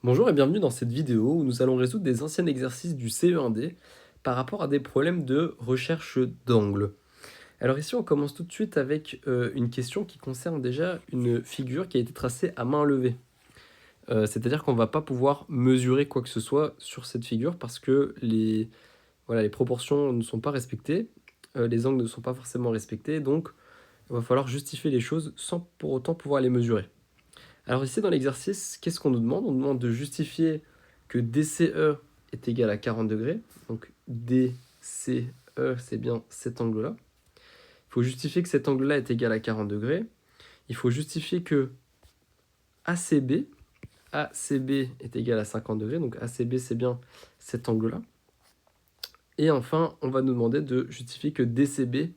Bonjour et bienvenue dans cette vidéo où nous allons résoudre des anciens exercices du CE1D par rapport à des problèmes de recherche d'angle. Alors ici on commence tout de suite avec une question qui concerne déjà une figure qui a été tracée à main levée. C'est-à-dire qu'on ne va pas pouvoir mesurer quoi que ce soit sur cette figure parce que les proportions ne sont pas respectées, les angles ne sont pas forcément respectés, donc il va falloir justifier les choses sans pour autant pouvoir les mesurer. Alors ici dans l'exercice, qu'est-ce qu'on nous demande? On nous demande de justifier que DCE est égal à 40 degrés. Donc DCE, c'est bien cet angle-là. Il faut justifier que cet angle-là est égal à 40 degrés. Il faut justifier que ACB est égal à 50 degrés. Donc ACB, c'est bien cet angle-là. Et enfin, on va nous demander de justifier que DCB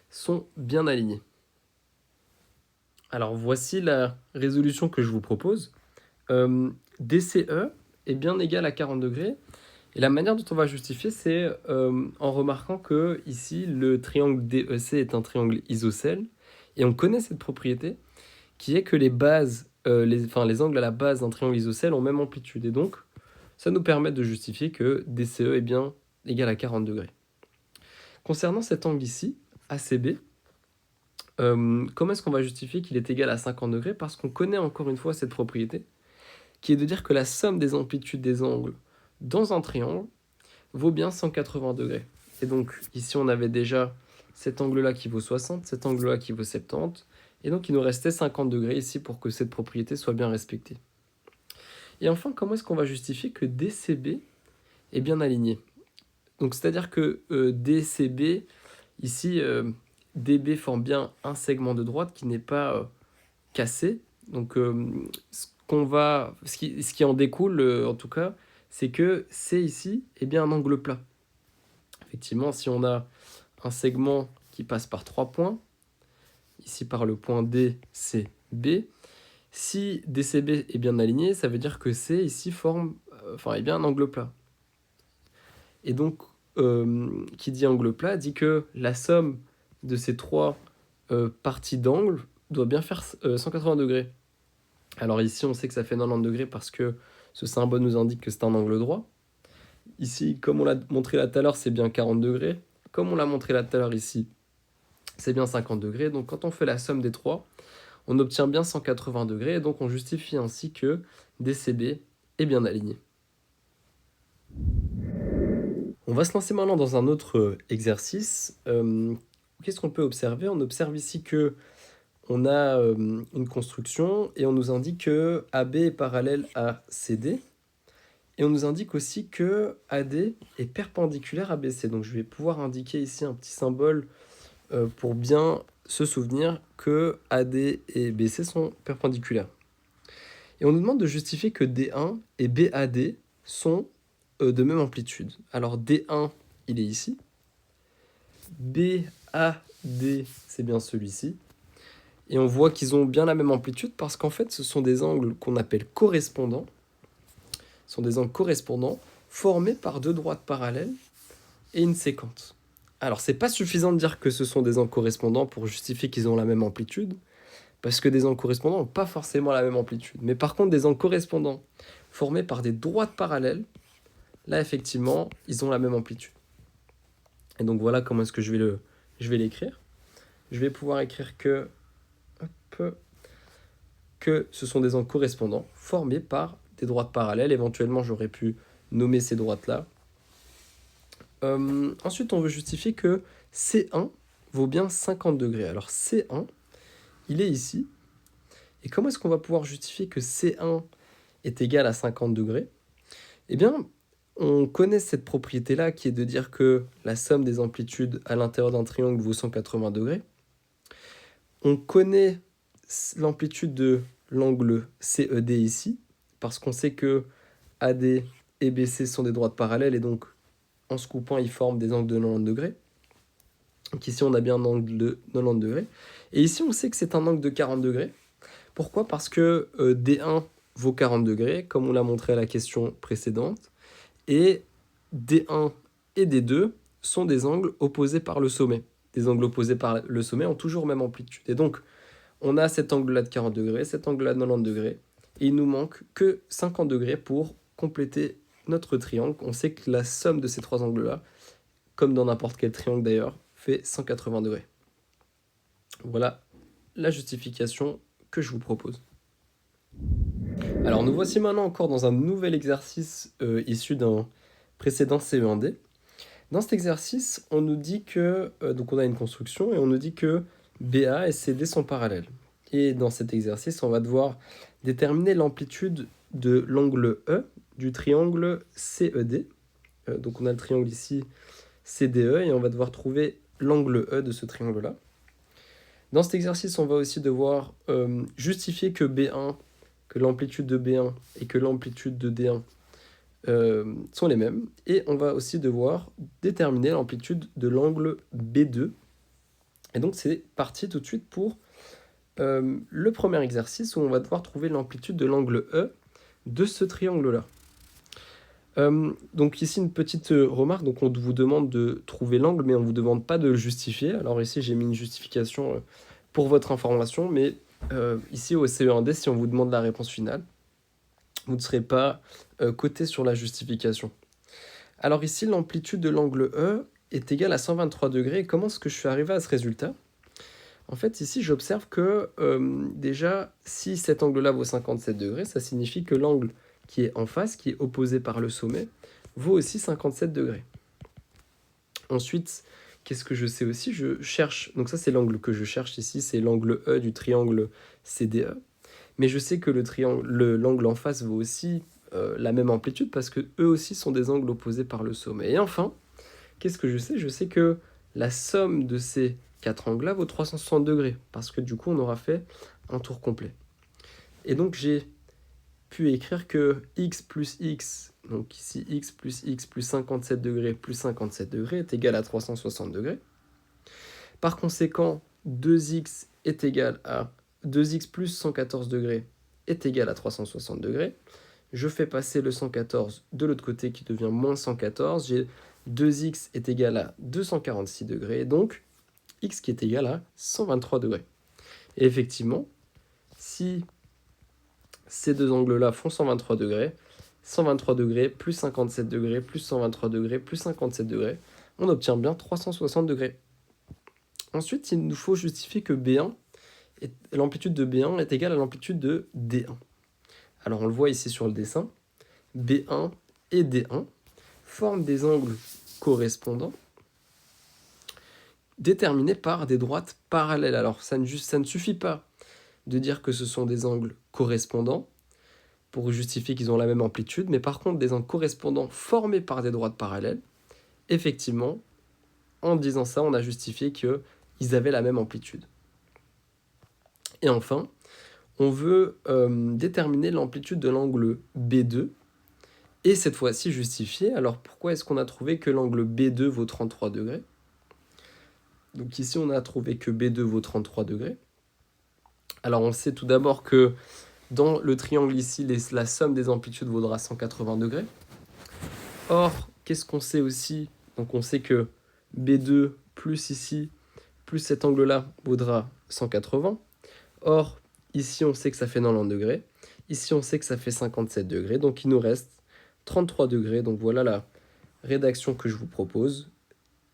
sont bien alignés. Alors voici la résolution que je vous propose. DCE est bien égal à 40 degrés. Et la manière dont on va justifier, c'est en remarquant que ici, le triangle DEC est un triangle isocèle. Et on connaît cette propriété qui est que les bases, les angles à la base d'un triangle isocèle ont même amplitude. Et donc, ça nous permet de justifier que DCE est bien égal à 40 degrés. Concernant cet angle ici, ACB, comment est-ce qu'on va justifier qu'il est égal à 50 degrés? Parce qu'on connaît encore une fois cette propriété, qui est de dire que la somme des amplitudes des angles dans un triangle vaut bien 180 degrés. Et donc ici on avait déjà cet angle-là qui vaut 60, cet angle-là qui vaut 70, et donc il nous restait 50 degrés ici pour que cette propriété soit bien respectée. Et enfin, comment est-ce qu'on va justifier que DCB est bien aligné? Donc c'est-à-dire que DCB, ici, DB forme bien un segment de droite qui n'est pas cassé. Donc ce qui en découle, en tout cas, c'est que C ici est bien un angle plat. Effectivement, si on a un segment qui passe par 3 points, ici par le point DCB, si DCB est bien aligné, ça veut dire que C ici est bien un angle plat. Et donc, qui dit angle plat dit que la somme de ces trois parties d'angle doit bien faire 180 degrés. Alors ici, on sait que ça fait 90 degrés parce que ce symbole nous indique que c'est un angle droit. Ici, comme on l'a montré là tout à l'heure, c'est bien 40 degrés. Comme on l'a montré là tout à l'heure ici, c'est bien 50 degrés. Donc quand on fait la somme des trois, on obtient bien 180 degrés. Et donc on justifie ainsi que DCB est bien aligné. On va se lancer maintenant dans un autre exercice. Qu'est-ce qu'on peut observer? On observe ici que on a une construction et on nous indique que AB est parallèle à CD. Et on nous indique aussi que AD est perpendiculaire à BC. Donc je vais pouvoir indiquer ici un petit symbole pour bien se souvenir que AD et BC sont perpendiculaires. Et on nous demande de justifier que D1 et BAD sont de même amplitude. Alors D1, il est ici. BAD, c'est bien celui-ci. Et on voit qu'ils ont bien la même amplitude parce qu'en fait, ce sont des angles qu'on appelle correspondants. Ce sont des angles correspondants formés par deux droites parallèles et une séquente. Alors, c'est pas suffisant de dire que ce sont des angles correspondants pour justifier qu'ils ont la même amplitude, parce que des angles correspondants n'ont pas forcément la même amplitude. Mais par contre, des angles correspondants formés par des droites parallèles, là, effectivement, ils ont la même amplitude. Et donc, voilà comment est-ce que je vais l'écrire. Je vais pouvoir écrire que ce sont des angles correspondants formés par des droites parallèles. Éventuellement, j'aurais pu nommer ces droites-là. Ensuite, on veut justifier que C1 vaut bien 50 degrés. Alors C1, il est ici. Et comment est-ce qu'on va pouvoir justifier que C1 est égal à 50 degrés? Eh bien, on connaît cette propriété-là qui est de dire que la somme des amplitudes à l'intérieur d'un triangle vaut 180 degrés. On connaît l'amplitude de l'angle CED ici, parce qu'on sait que AD et BC sont des droites parallèles, et donc en se coupant, ils forment des angles de 90 degrés. Donc ici, on a bien un angle de 90 degrés. Et ici, on sait que c'est un angle de 40 degrés. Pourquoi? Parce que D1 vaut 40 degrés, comme on l'a montré à la question précédente. Et D1 et D2 sont des angles opposés par le sommet. Des angles opposés par le sommet ont toujours même amplitude. Et donc, on a cet angle-là de 40 degrés, cet angle-là de 90 degrés. Et il nous manque que 50 degrés pour compléter notre triangle. On sait que la somme de ces trois angles-là, comme dans n'importe quel triangle d'ailleurs, fait 180 degrés. Voilà la justification que je vous propose. Alors nous voici maintenant encore dans un nouvel exercice issu d'un précédent CE1D. Dans cet exercice, on nous dit que, donc on a une construction et on nous dit que BA et CD sont parallèles. Et dans cet exercice, on va devoir déterminer l'amplitude de l'angle E du triangle CED. Donc on a le triangle ici CDE et on va devoir trouver l'angle E de ce triangle-là. Dans cet exercice, on va aussi devoir justifier que B1, que l'amplitude de B1 et que l'amplitude de D1 sont les mêmes. Et on va aussi devoir déterminer l'amplitude de l'angle B2. Et donc c'est parti tout de suite pour le premier exercice où on va devoir trouver l'amplitude de l'angle E de ce triangle-là. Donc ici une petite remarque, donc on vous demande de trouver l'angle, mais on ne vous demande pas de le justifier. Alors ici j'ai mis une justification pour votre information, mais ici au CE1D, si on vous demande la réponse finale, vous ne serez pas coté sur la justification. Alors ici l'amplitude de l'angle E est égale à 123 degrés. Et comment est-ce que je suis arrivé à ce résultat ? En fait ici j'observe que déjà si cet angle-là vaut 57 degrés, ça signifie que l'angle qui est en face, qui est opposé par le sommet, vaut aussi 57 degrés. Ensuite, qu'est-ce que je sais aussi ? Je cherche, donc ça c'est l'angle que je cherche ici, c'est l'angle E du triangle CDE. Mais je sais que l'angle en face vaut aussi la même amplitude parce que eux aussi sont des angles opposés par le sommet. Et enfin, qu'est-ce que je sais ? Je sais que la somme de ces quatre angles-là vaut 360 degrés parce que du coup on aura fait un tour complet. Et donc j'ai pu écrire que x plus x, donc ici x plus 57 degrés plus 57 degrés est égal à 360 degrés. Par conséquent, 2x est égal à 2x plus 114 degrés est égal à 360 degrés. Je fais passer le 114 de l'autre côté qui devient moins 114. J'ai 2x est égal à 246 degrés, donc x qui est égal à 123 degrés. Et effectivement, si ces deux angles-là font 123 degrés plus 57 degrés plus 123 degrés plus 57 degrés, on obtient bien 360 degrés. Ensuite, il nous faut justifier que l'amplitude de B1 est égale à l'amplitude de D1. Alors on le voit ici sur le dessin, B1 et D1 forment des angles correspondants déterminés par des droites parallèles. Alors ça ne suffit pas de dire que ce sont des angles correspondants pour justifier qu'ils ont la même amplitude, mais par contre des angles correspondants formés par des droites parallèles, effectivement, en disant ça, on a justifié qu'ils avaient la même amplitude. Et enfin, on veut déterminer l'amplitude de l'angle B2, et cette fois-ci justifier. Alors pourquoi est-ce qu'on a trouvé que l'angle B2 vaut 33 degrés ? Donc ici, on a trouvé que B2 vaut 33 degrés. Alors on sait tout d'abord que dans le triangle ici, la somme des amplitudes vaudra 180 degrés. Or, qu'est-ce qu'on sait aussi ? Donc on sait que B2 plus ici, plus cet angle-là vaudra 180. Or, ici on sait que ça fait 90 degrés. Ici on sait que ça fait 57 degrés. Donc il nous reste 33 degrés. Donc voilà la rédaction que je vous propose.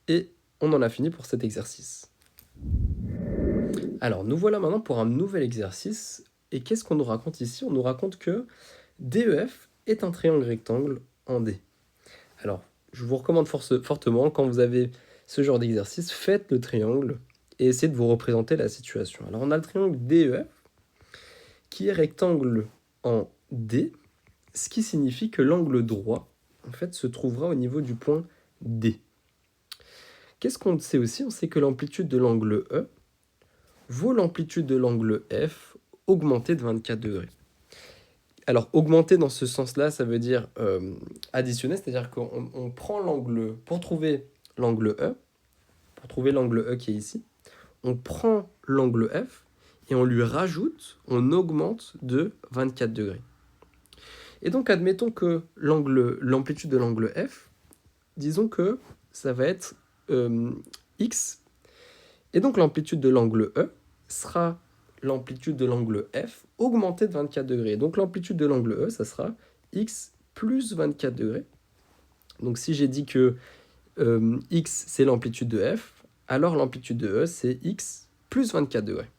Et on en a fini pour cet exercice. Alors nous voilà maintenant pour un nouvel exercice. Et qu'est-ce qu'on nous raconte ici ? On nous raconte que DEF est un triangle rectangle en D. Alors, je vous recommande fortement, quand vous avez ce genre d'exercice, faites le triangle et essayez de vous représenter la situation. Alors, on a le triangle DEF qui est rectangle en D, ce qui signifie que l'angle droit, en fait, se trouvera au niveau du point D. Qu'est-ce qu'on sait aussi ? On sait que l'amplitude de l'angle E vaut l'amplitude de l'angle F augmentée de 24 degrés. Alors, augmenter dans ce sens-là, ça veut dire additionner, c'est-à-dire qu'on prend l'angle, pour trouver l'angle E qui est ici, on prend l'angle F et on lui rajoute, on augmente de 24 degrés. Et donc, admettons que l'amplitude de l'angle F, disons que ça va être X, et donc l'amplitude de l'angle E sera l'amplitude de l'angle F augmentée de 24 degrés. Donc l'amplitude de l'angle E, ça sera x plus 24 degrés. Donc si j'ai dit que x c'est l'amplitude de F, alors l'amplitude de E c'est x plus 24 degrés.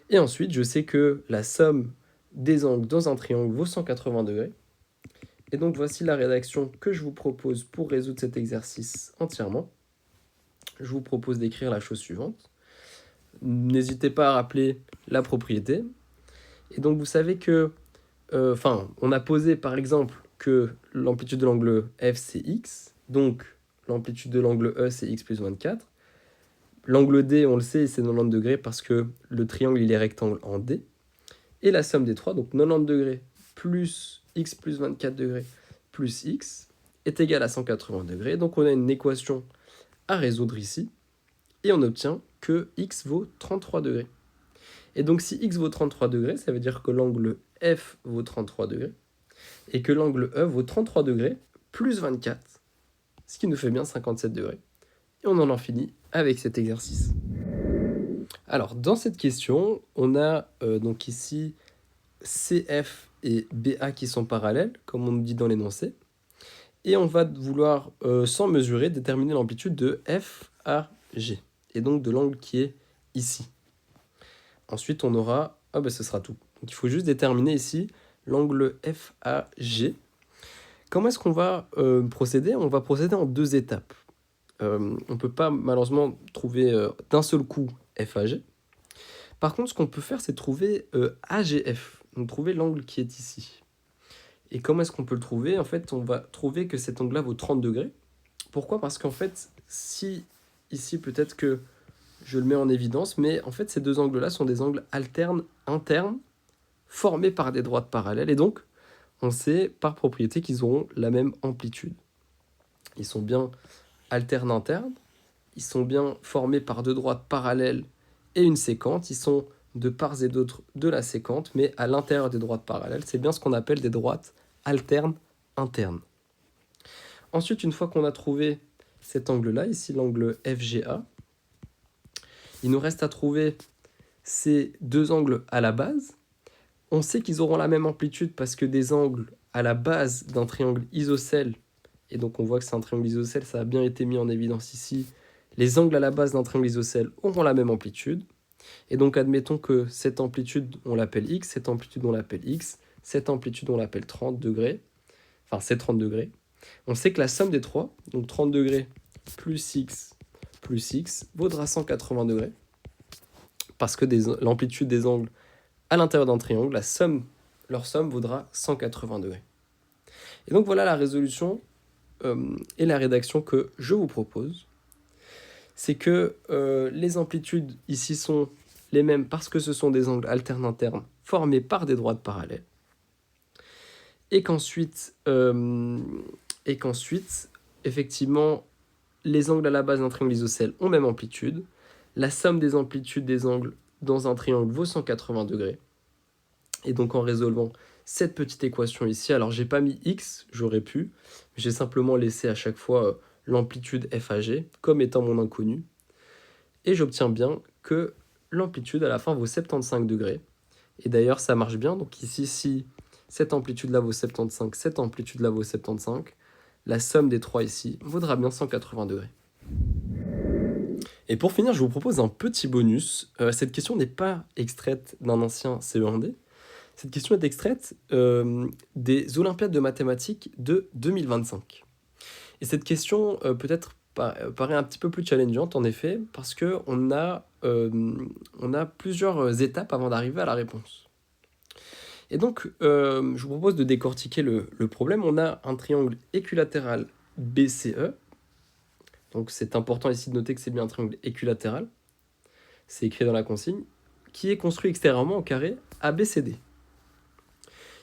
Et ensuite, je sais que la somme des angles dans un triangle vaut 180 degrés. Et donc voici la rédaction que je vous propose pour résoudre cet exercice entièrement. Je vous propose d'écrire la chose suivante. N'hésitez pas à rappeler la propriété. Et donc vous savez que, on a posé par exemple que l'amplitude de l'angle F c'est x, donc l'amplitude de l'angle E c'est x plus 24. L'angle D, on le sait, c'est 90 degrés parce que le triangle il est rectangle en D. Et la somme des trois, donc 90 degrés plus x plus 24 degrés plus x, est égale à 180 degrés. Donc on a une équation à résoudre ici. Et on obtient que x vaut 33 degrés. Et donc si x vaut 33 degrés, ça veut dire que l'angle F vaut 33 degrés. Et que l'angle E vaut 33 degrés plus 24. Ce qui nous fait bien 57 degrés. Et on en finit avec cet exercice. Alors, dans cette question, on a donc ici CF et BA qui sont parallèles, comme on nous dit dans l'énoncé. Et on va vouloir, sans mesurer, déterminer l'amplitude de FAG. Et donc de l'angle qui est ici. Ensuite, on aura... ce sera tout. Donc il faut juste déterminer ici l'angle FAG. Comment est-ce qu'on va procéder ? On va procéder en deux étapes. On ne peut pas malheureusement trouver d'un seul coup FAG. Par contre, ce qu'on peut faire, c'est trouver AGF, donc trouver l'angle qui est ici. Et comment est-ce qu'on peut le trouver ? En fait, on va trouver que cet angle-là vaut 30 degrés. Pourquoi ? Parce qu'en fait, si ici, peut-être que je le mets en évidence, mais en fait, ces deux angles-là sont des angles alternes internes formés par des droites parallèles. Et donc, on sait par propriété qu'ils auront la même amplitude. Ils sont bien alternes internes, ils sont bien formés par deux droites parallèles et une séquente. Ils sont de part et d'autre de la séquente, mais à l'intérieur des droites parallèles. C'est bien ce qu'on appelle des droites alternes internes. Ensuite, une fois qu'on a trouvé cet angle-là, ici l'angle FGA, il nous reste à trouver ces deux angles à la base. On sait qu'ils auront la même amplitude parce que des angles à la base d'un triangle isocèle, et donc on voit que c'est un triangle isocèle, ça a bien été mis en évidence ici, les angles à la base d'un triangle isocèle auront la même amplitude. Et donc admettons que cette amplitude, on l'appelle x, cette amplitude, on l'appelle x, cette amplitude, on l'appelle 30 degrés, enfin c'est 30 degrés. On sait que la somme des trois, donc 30 degrés plus x, vaudra 180 degrés, parce que l'amplitude des angles à l'intérieur d'un triangle, leur somme vaudra 180 degrés. Et donc voilà la résolution et la rédaction que je vous propose. C'est que les amplitudes ici sont les mêmes parce que ce sont des angles alternes internes formés par des droites parallèles. Et qu'ensuite, effectivement, les angles à la base d'un triangle isocèle ont même amplitude. La somme des amplitudes des angles dans un triangle vaut 180 degrés. Et donc en résolvant cette petite équation ici, alors j'ai pas mis x, j'aurais pu, j'ai simplement laissé à chaque fois l'amplitude FAG comme étant mon inconnu. Et j'obtiens bien que l'amplitude à la fin vaut 75 degrés. Et d'ailleurs ça marche bien, donc ici si cette amplitude-là vaut 75, cette amplitude-là vaut 75, la somme des trois ici vaudra bien 180 degrés. Et pour finir, je vous propose un petit bonus. Cette question n'est pas extraite d'un ancien CE1D. Cette question est extraite des Olympiades de mathématiques de 2025. Et cette question peut-être paraît un petit peu plus challengeante en effet, parce qu'on a plusieurs étapes avant d'arriver à la réponse. Et donc, je vous propose de décortiquer le problème. On a un triangle équilatéral BCE. Donc c'est important ici de noter que c'est bien un triangle équilatéral. C'est écrit dans la consigne, qui est construit extérieurement au carré ABCD.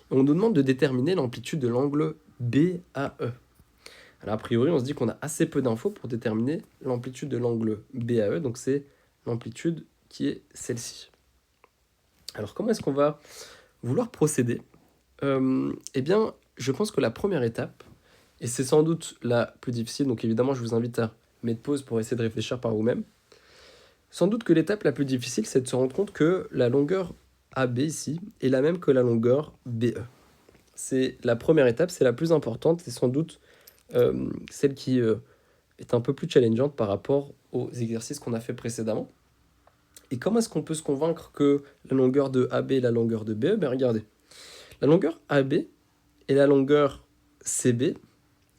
On nous demande de déterminer l'amplitude de l'angle BAE. Alors a priori, on se dit qu'on a assez peu d'infos pour déterminer l'amplitude de l'angle BAE, donc c'est l'amplitude qui est celle-ci. Alors comment est-ce qu'on va vouloir procéder ? Eh bien, je pense que la première étape, et c'est sans doute la plus difficile, donc évidemment je vous invite à mettre pause pour essayer de réfléchir par vous-même, Sans doute que l'étape la plus difficile, c'est de se rendre compte que la longueur AB ici est la même que la longueur BE. C'est la première étape, c'est la plus importante, c'est sans doute celle qui est un peu plus challengeante par rapport aux exercices qu'on a fait précédemment. Et comment est-ce qu'on peut se convaincre que la longueur de AB est la longueur de BE? Ben regardez, la longueur AB et la longueur CB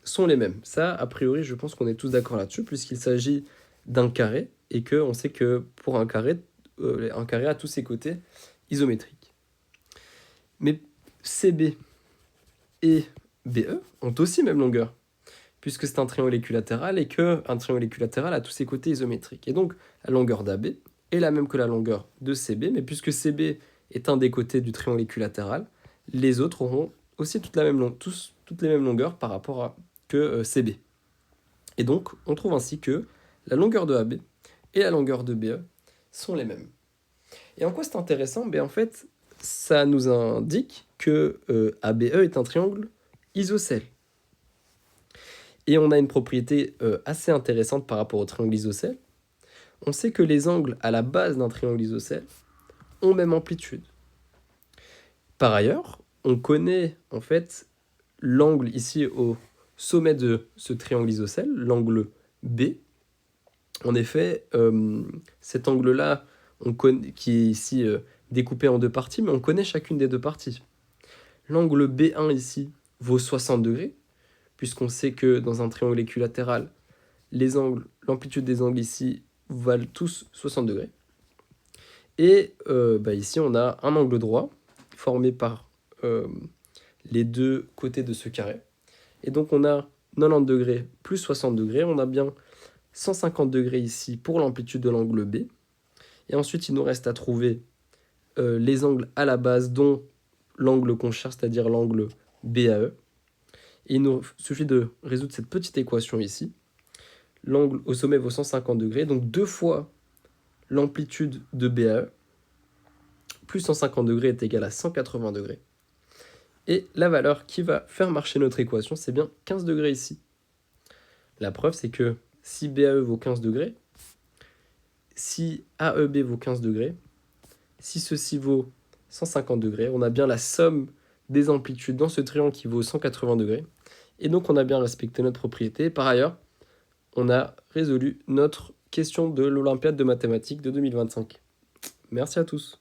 sont les mêmes. Ça, a priori, je pense qu'on est tous d'accord là-dessus, puisqu'il s'agit d'un carré, et qu'on sait que pour un carré a tous ses côtés isométriques. Mais CB et BE ont aussi même longueur, puisque c'est un triangle équilatéral, et qu'un triangle équilatéral a tous ses côtés isométriques. Et donc, la longueur d'AB est la même que la longueur de CB, mais puisque CB est un des côtés du triangle équilatéral, les autres auront aussi toutes les mêmes longueurs par rapport à que CB. Et donc, on trouve ainsi que la longueur de AB et la longueur de BE sont les mêmes. Et en quoi c'est intéressant? Ben en fait, ça nous indique que ABE est un triangle isocèle. Et on a une propriété assez intéressante par rapport au triangle isocèle. On sait que les angles à la base d'un triangle isocèle ont même amplitude. Par ailleurs, on connaît en fait l'angle ici au sommet de ce triangle isocèle, l'angle B. En effet, cet angle-là, qui est ici découpé en deux parties, mais on connaît chacune des deux parties. L'angle B1 ici vaut 60 degrés, puisqu'on sait que dans un triangle équilatéral, l'amplitude des angles ici valent tous 60 degrés. Et ici, on a un angle droit formé par les deux côtés de ce carré. Et donc, on a 90 degrés plus 60 degrés. On a bien 150 degrés ici pour l'amplitude de l'angle B. Et ensuite, il nous reste à trouver les angles à la base, dont l'angle qu'on cherche, c'est-à-dire l'angle BAE. Et il nous suffit de résoudre cette petite équation ici. L'angle au sommet vaut 150 degrés, donc 2 fois l'amplitude de BAE, plus 150 degrés est égal à 180 degrés. Et la valeur qui va faire marcher notre équation, c'est bien 15 degrés ici. La preuve, c'est que si BAE vaut 15 degrés, si AEB vaut 15 degrés, si ceci vaut 150 degrés, on a bien la somme des amplitudes dans ce triangle qui vaut 180 degrés. Et donc, on a bien respecté notre propriété. Par ailleurs, on a résolu notre question de l'Olympiade de mathématiques de 2025. Merci à tous.